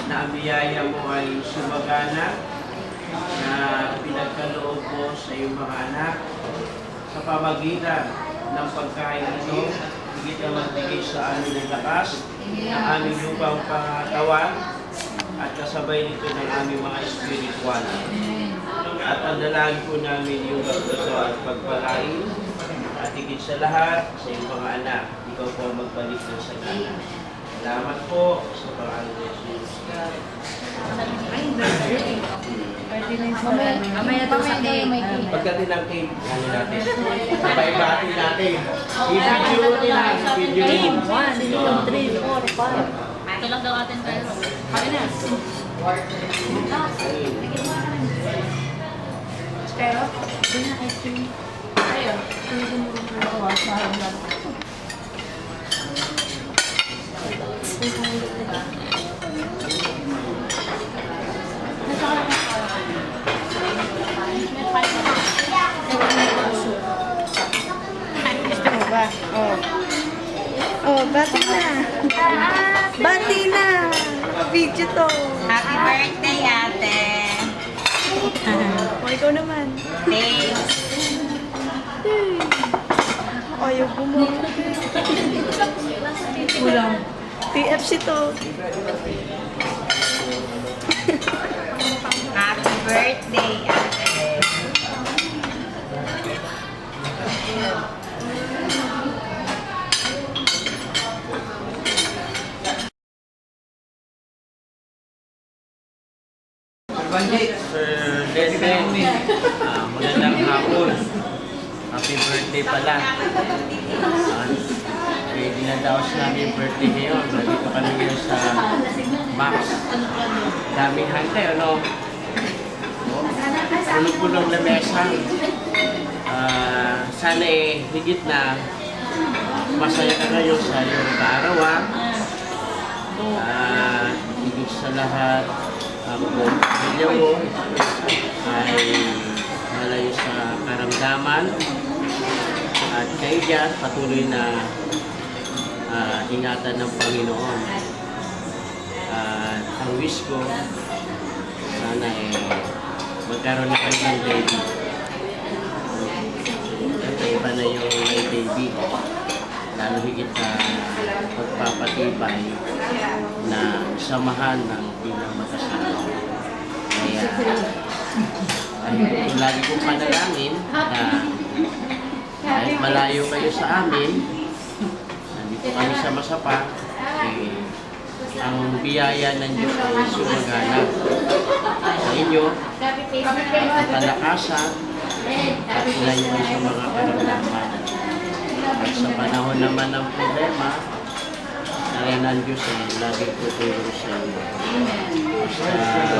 na ang biyaya mo ay sumagana na pinagkaloob mo sa iyong mga anak sa pamagitan ng pagkain ito, higit na magbigay sa amin ng lakas, ng aming lupang pangatawan, at kasabay nito ng aming mga espiritual. At ang dalangin po namin yung ito at pagpalain, at higit sa lahat, sa iyong mga anak, ikaw po ang magbalik ng sagana. Salamat po sa pangalan ng Jesus. Mamaya daw sa cake. Pagdating ng cake, ano natin? Sabay-bati natin. I-video nila. I-video nila. 1, 2, 3, 4, 5. Ito lang daw atin tayo. Kaya na. Pero, doon na ice cream. Ayun. Gusto mo ba? Oh. Oh, bati na. Bati na. Video to. Happy birthday, ate. Oh, ikaw naman. Thanks. Ayaw bumalik. Kulang. TFC to. Happy birthday, ate. Sir Desmond, magandang hapon. Happy birthday pala. Ready na daw sa aming birthday ngayon. Nandito kami ngayon sa Max. Daming hante, ano? Pulong-pulong na mesa. Sana higit na masaya ka ngayon sa iyong kaarawan. Higit sa lahat, ang pamilya mo ay malayo sa karamdaman at kayo dyan patuloy na ingatan ng Panginoon. At ang wish ko sana magkaroon na kayo ng baby. At iba na yung may baby, lalo higit na pagpapatibay na samahan ng bilang magkasama. Kaya lagi kong panalangin na kahit malayo kayo sa amin, nandito kami sa Masapa, ang biyaya ng Diyos ay sumagana sa inyo, ang kalakasan, at ilayo kayo sa mga karamdaman. At sa panahon naman ng problema, kaya ng Diyos ay laging tutulong sa inyo. Basta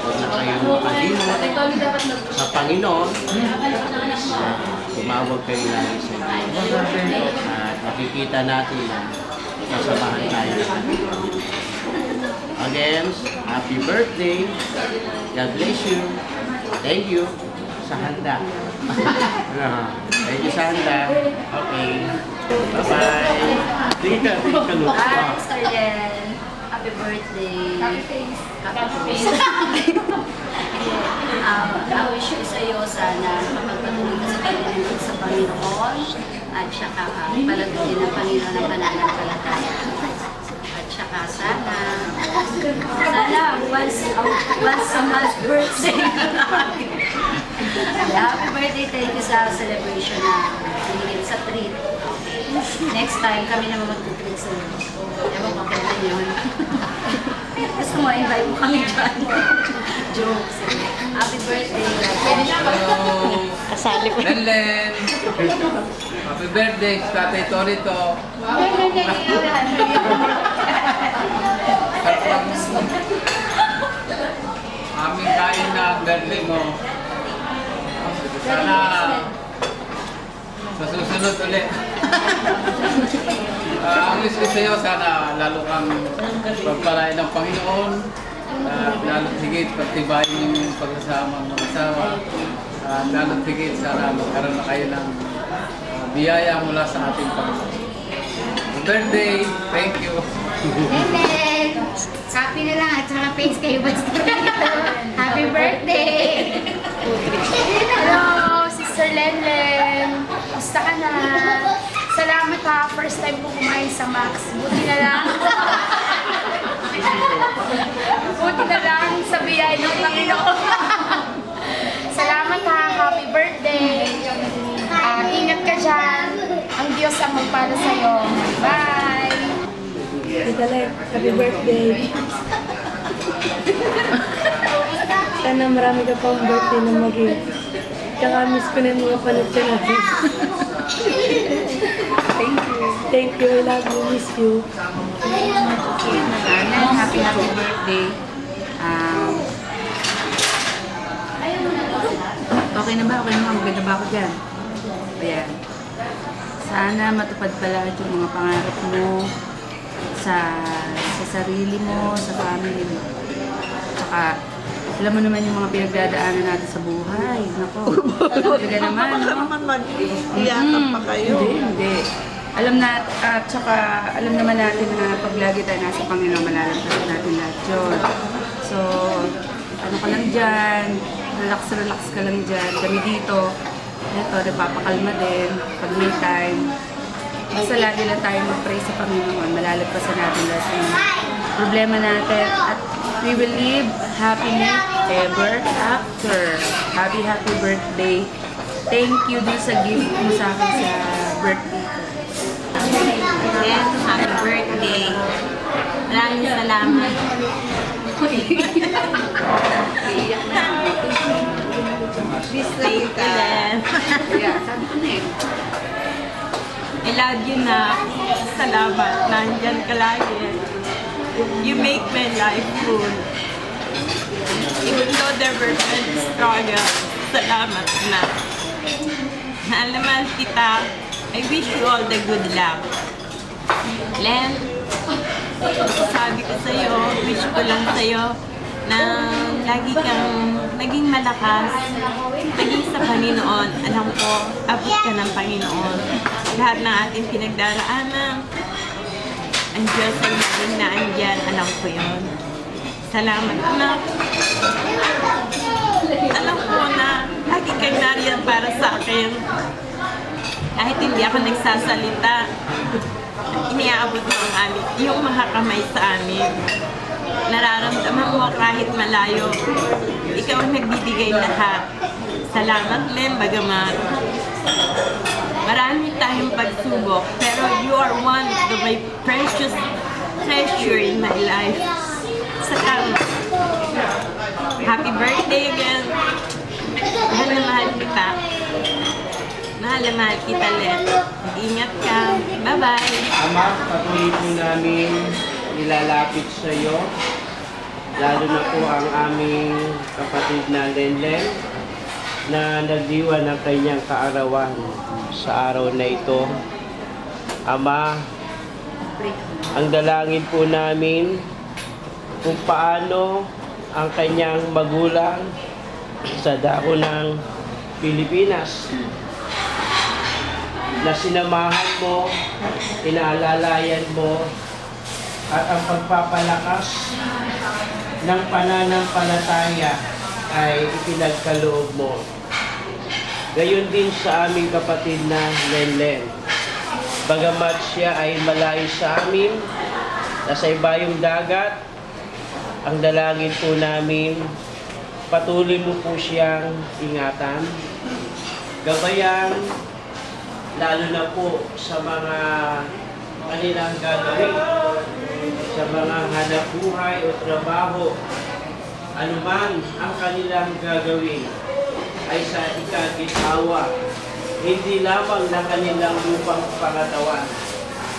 huwag na kayong makalimot sa Panginoon, tumawag kayo lagi sa Diyos. At makikita natin na sasamahan tayo lahat. Again, happy birthday. God bless you. Thank you sa handa. Thank you sa handa. Okay. Bye-bye. Tingin ka, no? Hi, Mr. Jen. Happy birthday. Happy face. Happy face. I wish you sa iyo sana mapagpatuloy ka sa pagdating sa Panginoon at saka palaguin ng Panginoon ng pananampalataya. At saka sana once a month birthday. Happy birthday. Thank you sa celebration na binigyan sa treat. Next time, kami naman mag-treat sa iyo. Ewan ko kailan yun. Gusto mo, invite mo kami dyan. Jokes. Happy birthday. Hello! Kasali pa. Lenlen! Happy birthday, Tatay Torito! Aming kain na birthday mo. Sana sa susunod ulit. Ang wish ko sa iyo, sana lalo kang pagpalain ng Panginoon. Lalo higit pagtibayin yung pagsasama ng mag-asawa. Lalo higit sana magkaroon na kayo ng biyaya mula sa ating Panginoon. Happy birthday! Thank you! Amen! Happy na lang at saka face kayo basta dito. Happy birthday! Hello, Sister Lenlen. Gusto ka na? Salamat ha. First time ko kumain sa Max. Buti na lang. Buti na lang sa biyaya ng Panginoon. Salamat ha. Happy birthday. Ingat ka dyan. Ang Diyos ang magpala sa'yo. Bye! Tita Lek, happy birthday. Sana marami ka pang birthday na maging. Tsaka miss ko na yung mga panatya natin. Thank you, I love you, miss you. Happy birthday. Okay na ba? Okay na ba? Maganda ba ako dyan? Ayan. Sana matupad pala yung mga pangarap mo sa sarili mo, sa family mo. Tsaka, alam mo naman yung mga pinagdadaanan natin sa buhay. Nako. Talaga naman, no? naman mag-iyakan pa kayo. Hindi. Alam na, at saka alam naman natin na pag lagi tayo nasa Panginoon, malalampasan natin lahat yun. So, ano ka lang dyan, relax ka lang dyan. Kami dito, ito, napapakalma din, pag may time. Basta lagi lang tayo mag-pray sa Panginoon, malalagpasan natin lahat yung problema natin. At we will live happily ever after. Happy birthday. Thank you din sa gift mo sa akin sa birthday ko. Yes, happy birthday. Maraming salamat. This late ka din. I love you na. Salamat. Nandyan ka lagi. You make my life full. Even though there were many struggles, salamat na. Mahal kita. I wish you all the good luck. Len, sabi ko sa'yo, wish ko lang sa'yo na lagi kang naging malakas, naging sa Panginoon. Alam ko, abot ka ng Panginoon. Lahat ng ating pinagdaraanan, ang Diyos ay naging naandyan. Alam ko yun. Salamat, anak. Alam ko na lagi kang nariyan para sa akin. Kahit hindi ako nagsasalita, iniaabot mo ang amin, yung mga kamay sa amin. Nararamdaman mo kahit malayo, ikaw ang nagbibigay lahat. Salamat, Lem, bagamat marami tayong pagsubok, pero you are one of my precious treasure in my life. Salamat. Happy birthday again. Mahal na mahal kita. Mahal na mahal kita, Len. Ingat ka. Bye-bye. Ama, patuloy po namin nilalapit sa iyo, lalo na po ang aming kapatid na Lenlen na nagdiwa ng kanyang kaarawan sa araw na ito. Ama, ang dalangin po namin kung paano ang kanyang magulang sa dako ng Pilipinas na sinamahan mo, inaalalayan mo, at ang pagpapalakas ng pananampalataya ay ipinagkaloob mo. Gayon din sa aming kapatid na Lenlen. Bagamat siya ay malayo sa amin, nasa ibayong dagat, ang dalangin po namin, patuloy mo po siyang ingatan, gabayan, lalo na po sa mga kanilang gagawin, sa mga hanap buhay o trabaho, anuman ang kanilang gagawin ay sa ikaginhawa, hindi lamang na kanilang lupang pangatawan,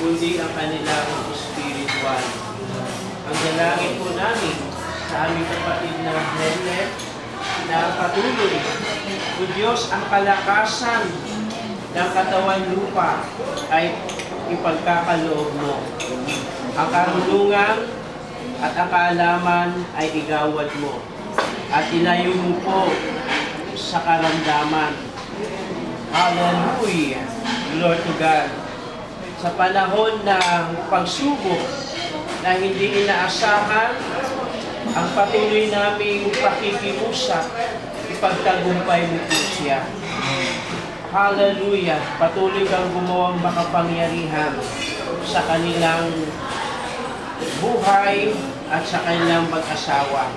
kundi ang kanilang spiritual. Ang dalangin po namin sa aming kapatid na Lenlen na patuloy, O Diyos, ang kalakasan ng katawan lupa ay ipagkakaloob mo. Ang karunungan at ang kaalaman ay igawad mo. At ilayo mo po sa karamdaman. Hallelujah! Glory to God. Sa panahon ng pagsubok na hindi inaasahan, ang patuloy naming pakikiusap, ipagtagumpay mo po siya. Hallelujah! Patuloy kang gumawang makapangyarihan sa kanilang buhay at sa kanilang mag-asawa.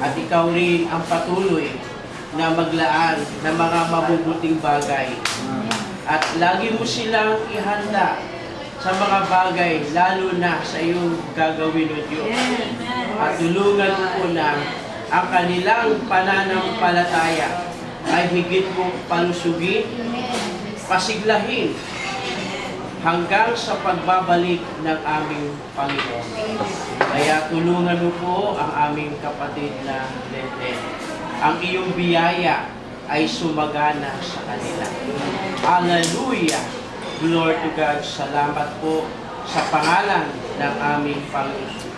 At ikaw rin ang patuloy na maglaan ng mga mabubuting bagay. At lagi mo silang ihanda sa mga bagay, lalo na sa iyong gagawin o Diyos. At tulungan mo po na ang kanilang pananampalataya ay higit mong palusugin, pasiglahin, hanggang sa pagbabalik ng aming Panginoon. Kaya tulungan mo po ang aming kapatid na Lenten. Ang iyong biyaya ay sumagana sa kanila. Hallelujah! Glory to God. Salamat po sa pangalan ng aming Panginoon.